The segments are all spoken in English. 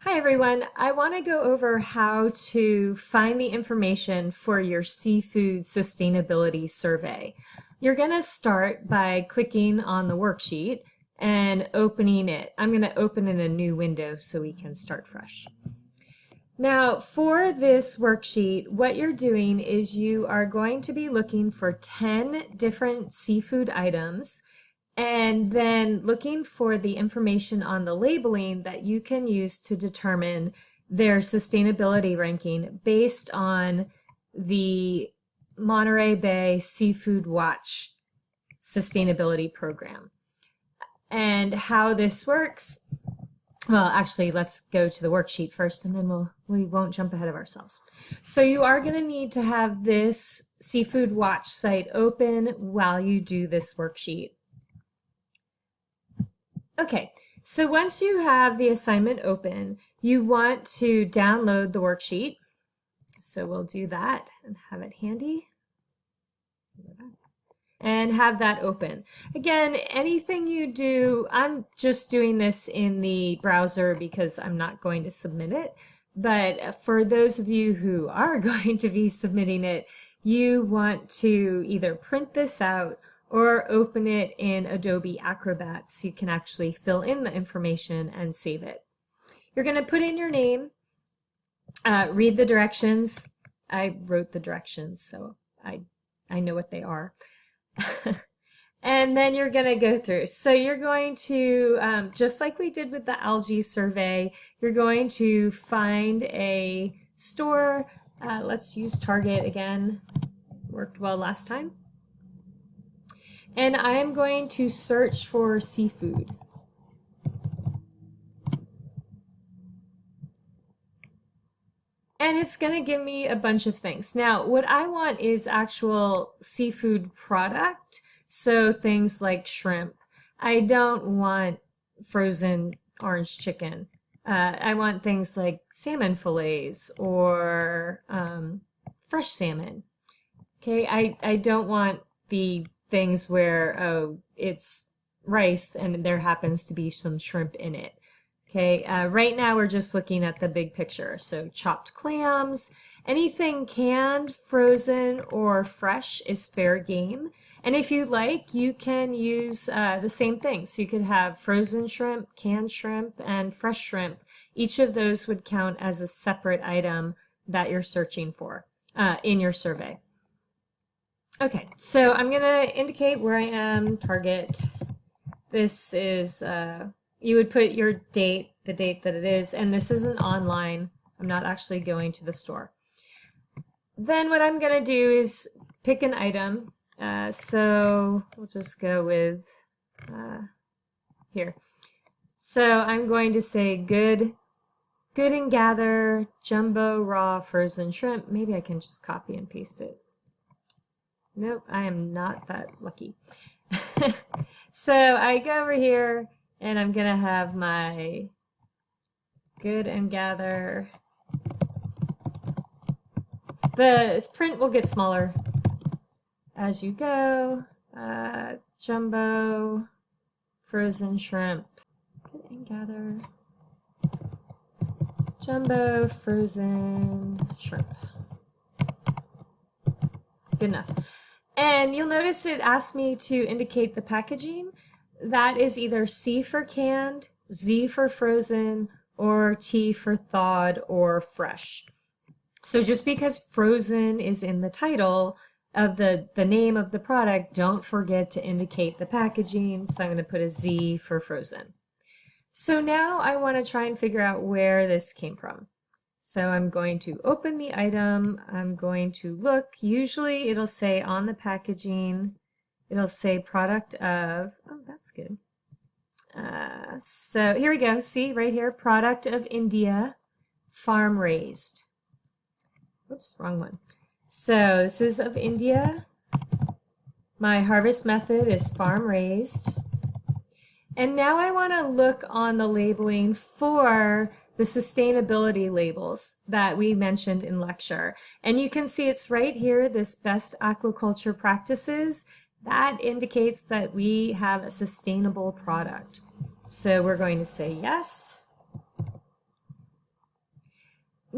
Hi everyone, I want to go over how to find the information for your seafood sustainability survey. You're going to start by clicking on the worksheet and opening it. I'm going to open in a new window so we can start fresh. Now for this worksheet, what you're doing is you are going to be looking for 10 different seafood items and then looking for the information on the labeling that you can use to determine their sustainability ranking based on the Monterey Bay Seafood Watch sustainability program. And how this works, well, actually, let's go to the worksheet first and then we won't jump ahead of ourselves. So you are going to need to have this Seafood Watch site open while you do this worksheet. Okay, so once you have the assignment open, you want to download the worksheet. So we'll do that and have it handy. And have that open. Again, anything you do, I'm just doing this in the browser because I'm not going to submit it. But for those of you who are going to be submitting it, you want to either print this out or open it in Adobe Acrobat so you can actually fill in the information and save it. You're going to put in your name, read the directions. I wrote the directions, so I know what they are. And then you're going to go through. So you're going to, just like we did with the algae survey, you're going to find a store. Let's use Target again. Worked well last time. And I am going to search for seafood. And it's going to give me a bunch of things. Now, what I want is actual seafood product. So things like shrimp. I don't want frozen orange chicken. I want things like salmon fillets or fresh salmon. Okay, I don't want the things where, oh, it's rice and there happens to be some shrimp in it. Okay, right now we're just looking at the big picture. So chopped clams, anything canned, frozen, or fresh is fair game. And if you like, you can use the same thing. So you could have frozen shrimp, canned shrimp, and fresh shrimp. Each of those would count as a separate item that you're searching for in your survey. Okay, so I'm going to indicate where I am, Target. This is, you would put your date, the date that it is, and this isn't online. I'm not actually going to the store. Then what I'm going to do is pick an item. So we'll just go with here. So I'm going to say good and gather, jumbo, raw, frozen shrimp. Maybe I can just copy and paste it. Nope, I am not that lucky. So I go over here and I'm gonna have my good and gather. The print will get smaller as you go. Jumbo, frozen shrimp, good and gather. Jumbo, frozen shrimp. Good enough. And you'll notice it asks me to indicate the packaging. That is either C for canned, Z for frozen, or T for thawed or fresh. So just because frozen is in the title of the name of the product, don't forget to indicate the packaging. So I'm going to put a Z for frozen. So now I want to try and figure out where this came from. So I'm going to open the item, I'm going to look, usually it'll say on the packaging, it'll say product of, oh that's good. So here we go, see right here, product of India, farm raised. Oops, wrong one. So this is of India, my harvest method is farm raised. And now I want to look on the labeling for the sustainability labels that we mentioned in lecture. And you can see it's right here, this best aquaculture practices. That indicates that we have a sustainable product. So we're going to say yes.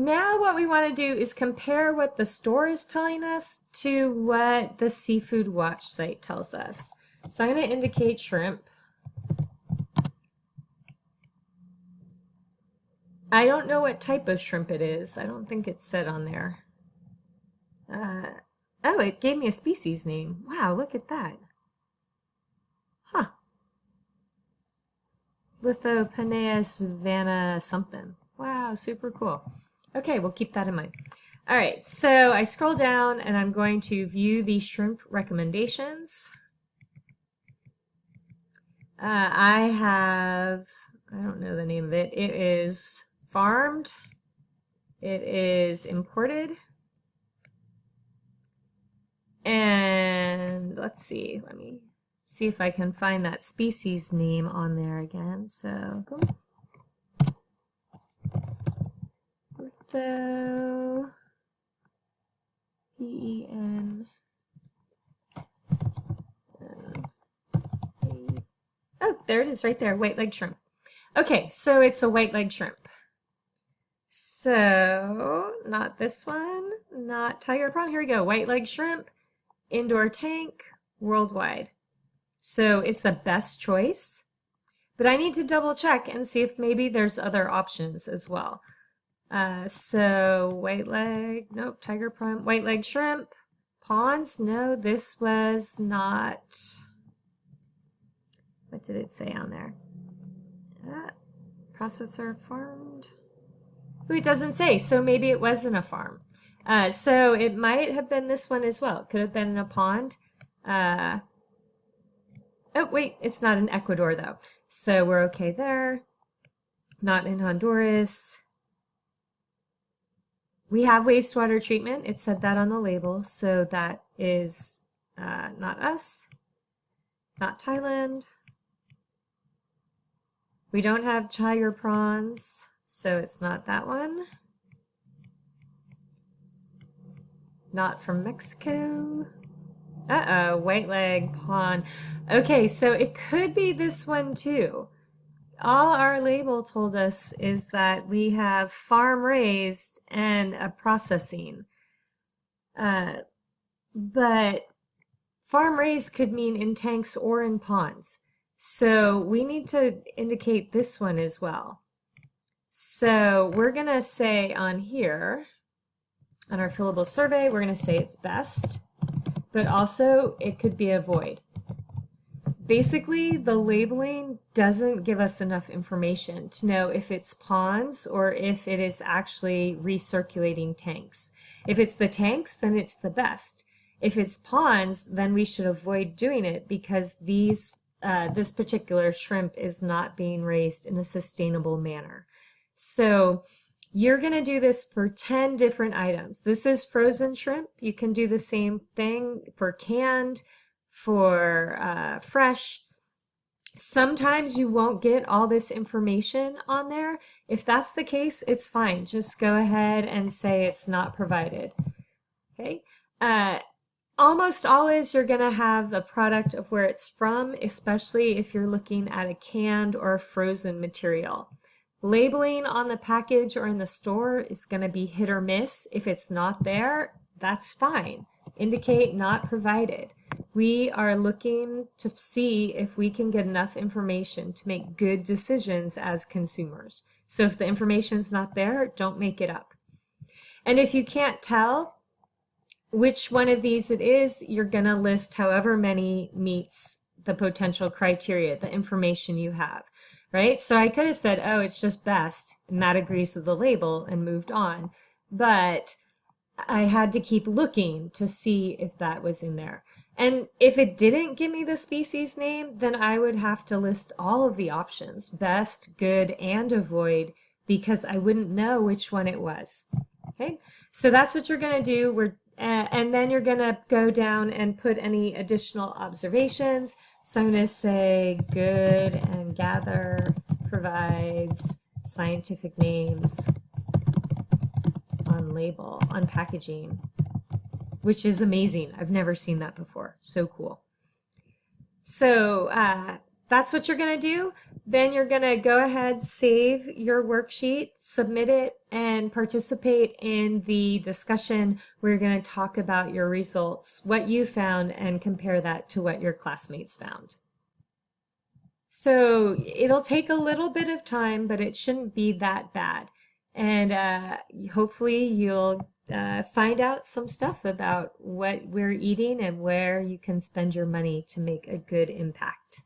now what we want to do is compare what the store is telling us to what the Seafood Watch site tells us. So I'm going to indicate shrimp. I don't know what type of shrimp it is. I don't think it's said on there. Oh, it gave me a species name. Wow, look at that. Huh. Lithopenaeus vanna something. Wow, super cool. Okay, we'll keep that in mind. All right, so I scroll down and I'm going to view the shrimp recommendations. I don't know the name of it. It is farmed. It is imported. And let's see, let me see if I can find that species name on there again. So, litho, P-E-N. Oh, there it is right there, white-legged shrimp. Okay, so it's a white-legged shrimp. So, not this one, not tiger prawn. Here we go, white-legged shrimp, indoor tank, worldwide. So it's the best choice, but I need to double check and see if maybe there's other options as well. So white-leg, nope, tiger prawn, white-legged shrimp, ponds, no, this was not. What did it say on there? Processor farmed. Ooh, it doesn't say, so maybe it wasn't a farm. So it might have been this one as well. It could have been in a pond. Oh, wait, it's not in Ecuador though. So we're okay there. Not in Honduras. We have wastewater treatment. It said that on the label, so that is not us. Not Thailand. We don't have tiger prawns, so it's not that one. Not from Mexico. Uh-oh, white leg pond. Okay, so it could be this one too. All our label told us is that we have farm raised and a processing. But farm raised could mean in tanks or in ponds. So we need to indicate this one as well. So we're going to say on here, on our fillable survey, we're going to say it's best, but also it could be avoid. Basically, the labeling doesn't give us enough information to know if it's ponds or if it is actually recirculating tanks. If it's the tanks, then it's the best. If it's ponds, then we should avoid doing it because this particular shrimp is not being raised in a sustainable manner. So you're going to do this for 10 different items. This is frozen shrimp. You can do the same thing for canned, for fresh. Sometimes you won't get all this information on there. If that's the case, it's fine. Just go ahead and say it's not provided. Okay. Almost always you're going to have the product of where it's from, especially if you're looking at a canned or frozen material. Labeling on the package or in the store is going to be hit or miss. If it's not there, that's fine. Indicate not provided. We are looking to see if we can get enough information to make good decisions as consumers. So if the information's not there, don't make it up. And if you can't tell which one of these it is, you're going to list however many meets the potential criteria, the information you have. Right? So I could have said, oh, it's just best, and that agrees with the label and moved on. But I had to keep looking to see if that was in there. And if it didn't give me the species name, then I would have to list all of the options, best, good, and avoid, because I wouldn't know which one it was. Okay? So that's what you're going to do. And then you're going to go down and put any additional observations. So I'm going to say good and gather provides scientific names on label, on packaging, which is amazing. I've never seen that before. So cool. So that's what you're going to do. Then you're going to go ahead, save your worksheet, submit it, and participate in the discussion where you're going to talk about your results, what you found, and compare that to what your classmates found. So it'll take a little bit of time, but it shouldn't be that bad. And hopefully you'll find out some stuff about what we're eating and where you can spend your money to make a good impact.